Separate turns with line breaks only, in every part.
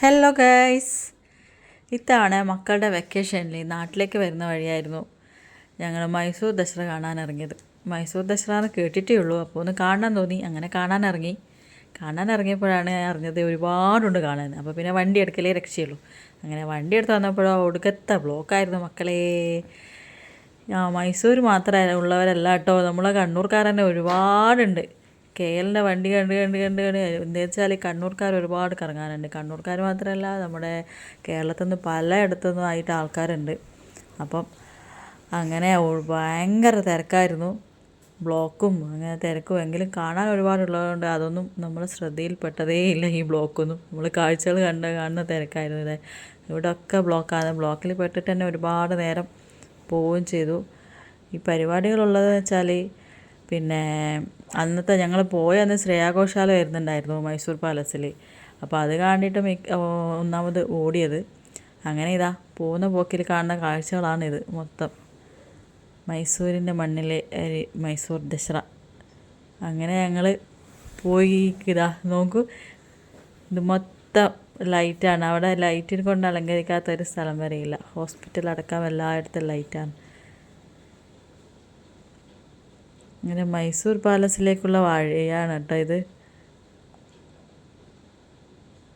Hello guys, ഇത്തവണ മക്കളുടെ വെക്കേഷനിൽ നാട്ടിലേക്ക് വരുന്ന വഴിയായിരുന്നു ഞങ്ങൾ മൈസൂർ ദസറ കാണാനിറങ്ങിയത്. മൈസൂർ ദസറ എന്ന് കേട്ടിട്ടേ ഉള്ളൂ, അപ്പോൾ ഒന്ന് കാണാൻ തോന്നി. അങ്ങനെ കാണാനിറങ്ങിയപ്പോഴാണ് അറിഞ്ഞത് ഒരുപാടുണ്ട് കാണാൻ. അപ്പോൾ പിന്നെ വണ്ടി എടുക്കലേ രക്ഷയുള്ളൂ. അങ്ങനെ വണ്ടി എടുത്ത് വന്നപ്പോഴോ ഒടുക്കത്തെ ബ്ലോക്കായിരുന്നു മക്കളെ. മൈസൂർ മാത്രമല്ല ഉള്ളവരല്ല കേട്ടോ, നമ്മളെ കണ്ണൂർക്കാർ തന്നെ ഒരുപാടുണ്ട്. KLൻ്റെ വണ്ടി കണ്ട് എന്താ വെച്ചാൽ കണ്ണൂർക്കാർ ഒരുപാട് കറങ്ങാനുണ്ട്. കണ്ണൂർക്കാർ മാത്രമല്ല, നമ്മുടെ കേരളത്തിൽ നിന്ന് പലയിടത്തുനിന്നും ആയിട്ട് ആൾക്കാരുണ്ട്. അപ്പം അങ്ങനെ ഭയങ്കര തിരക്കായിരുന്നു, ബ്ലോക്കും അങ്ങനെ തിരക്കും. എങ്കിലും കാണാൻ ഒരുപാടുള്ളതുകൊണ്ട് അതൊന്നും നമ്മൾ ശ്രദ്ധയിൽപ്പെട്ടതേ ഇല്ല. ഈ ബ്ലോക്കൊന്നും നമ്മൾ കാഴ്ചകൾ കാണുന്ന തിരക്കായിരുന്നു. ഇവിടെയൊക്കെ ബ്ലോക്കാണ്. ബ്ലോക്കിൽ പെട്ടിട്ട് തന്നെ ഒരുപാട് നേരം പോവുകയും ചെയ്തു. ഈ പരിപാടികളുള്ളതെന്ന് വെച്ചാൽ പിന്നെ അന്നത്തെ ഞങ്ങൾ അന്ന് ശ്രേയാ ഘോഷാൽ വരുന്നുണ്ടായിരുന്നു മൈസൂർ പാലസിൽ. അപ്പോൾ അത് കണ്ടിട്ട് ഒന്നാമത് ഓടിയത്. അങ്ങനെ പോകുന്ന പോക്കിൽ കാണുന്ന കാഴ്ചകളാണിത് മൊത്തം. മൈസൂരിൻ്റെ മണ്ണിലെ മൈസൂർ ദസറ. അങ്ങനെ ഞങ്ങൾ പോയി നോക്കൂ, ഇത് മൊത്തം ലൈറ്റാണ്. അവിടെ ലൈറ്റിൽ കൊണ്ട് അലങ്കരിക്കാത്തൊരു സ്ഥലം വരെയില്ല. ഹോസ്പിറ്റൽ അടക്കം എല്ലായിടത്തും ലൈറ്റാണ്. ഇങ്ങനെ മൈസൂർ പാലസിലേക്കുള്ള വഴിയാണ് കേട്ടോ ഇത്.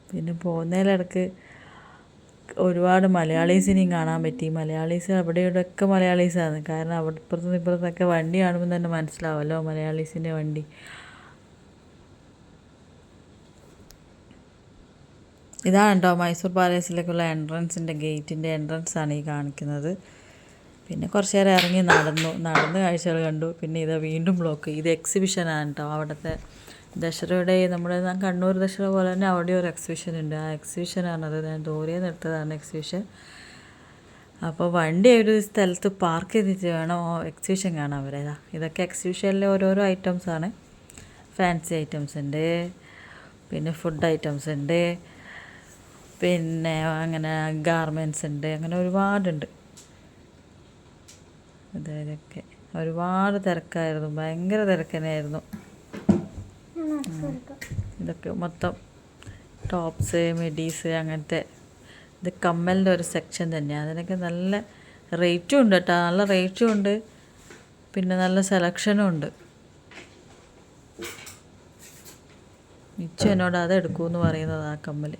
പിന്നെ പോകുന്നതിലിടക്ക് ഒരുപാട് മലയാളീസിനെയും കാണാൻ പറ്റി. മലയാളീസ് അവിടെ ഇവിടെയൊക്കെ മലയാളീസാണ്. കാരണം അവിടെ ഇപ്പുറത്തൊക്കെ വണ്ടി കാണുമ്പോൾ തന്നെ മനസ്സിലാവുമല്ലോ മലയാളീസിൻ്റെ വണ്ടി. ഇതാണ് കേട്ടോ മൈസൂർ പാലസിലേക്കുള്ള ഗേറ്റിൻ്റെ എൻട്രൻസാണ് ഈ കാണിക്കുന്നത്. പിന്നെ കുറച്ച് നേരം ഇറങ്ങി നടന്ന് കാഴ്ചകൾ കണ്ടു. പിന്നെ വീണ്ടും ബ്ലോക്ക്. ഇത് എക്സിബിഷനാണ് കേട്ടോ. അവിടുത്തെ ദസറയുടെ നമ്മുടെ കണ്ണൂർ ദസറ പോലെ തന്നെ അവിടെ ഒരു എക്സിബിഷൻ ഉണ്ട്. ആ എക്സിബിഷനാണത്. ഞാൻ ദൂരെ നിർത്തതാണ് എക്സിബിഷൻ. അപ്പോൾ വണ്ടി ഒരു സ്ഥലത്ത് പാർക്ക് ചെയ്തിട്ട് വേണം എക്സിബിഷൻ കാണാൻ വരാ. ഇതൊക്കെ എക്സിബിഷനിലെ ഓരോരോ ഐറ്റംസാണ്. ഫാൻസി ഐറ്റംസ് ഉണ്ട്, പിന്നെ ഫുഡ് ഐറ്റംസ് ഉണ്ട്, പിന്നെ അങ്ങനെ ഗാർമെൻറ്റ്സ് ഉണ്ട്, അങ്ങനെ ഒരുപാടുണ്ട്. ഇതൊക്കെ ഒരുപാട് തിരക്കായിരുന്നു, ഭയങ്കര തിരക്ക് തന്നെയായിരുന്നു. ഇതൊക്കെ മൊത്തം ടോപ്സ്, മിഡീസ്, അങ്ങനത്തെ. ഇത് കമ്മലിൻ്റെ ഒരു സെക്ഷൻ തന്നെയാണ്. അതിനൊക്കെ നല്ല റേറ്റും ഉണ്ട് കേട്ടോ, നല്ല റേറ്റും ഉണ്ട്, പിന്നെ നല്ല സെലക്ഷനും ഉണ്ട്. മിച്ചു എന്നോട് അത് എടുക്കുമെന്ന് പറയുന്നത് ആ കമ്മൽ.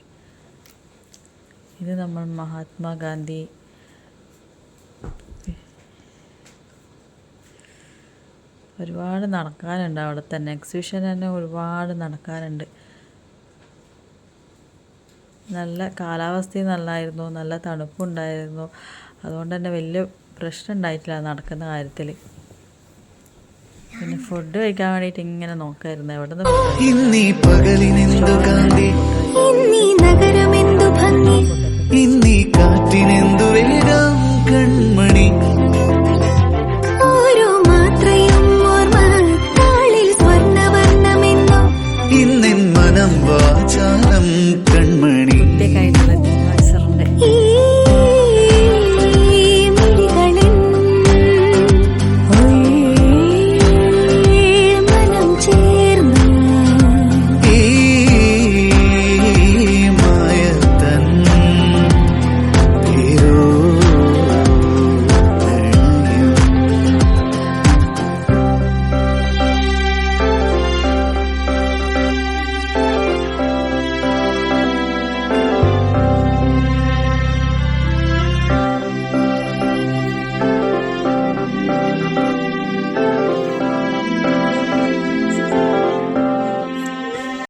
ഇത് നമ്മൾ മഹാത്മാഗാന്ധി. ഒരുപാട് നടക്കാനുണ്ട് അവിടെ തന്നെ. എക്സിബിഷൻ തന്നെ ഒരുപാട് നടക്കാനുണ്ട്. നല്ല കാലാവസ്ഥയും നല്ലതായിരുന്നു, നല്ല തണുപ്പുണ്ടായിരുന്നു. അതുകൊണ്ട് തന്നെ വലിയ പ്രശ്നം ഉണ്ടായിട്ടില്ല നടക്കുന്ന കാര്യത്തിൽ. പിന്നെ ഫുഡ് കഴിക്കാൻ വേണ്ടിയിട്ട് ഇങ്ങനെ നോക്കായിരുന്നു എവിടെ നിന്ന്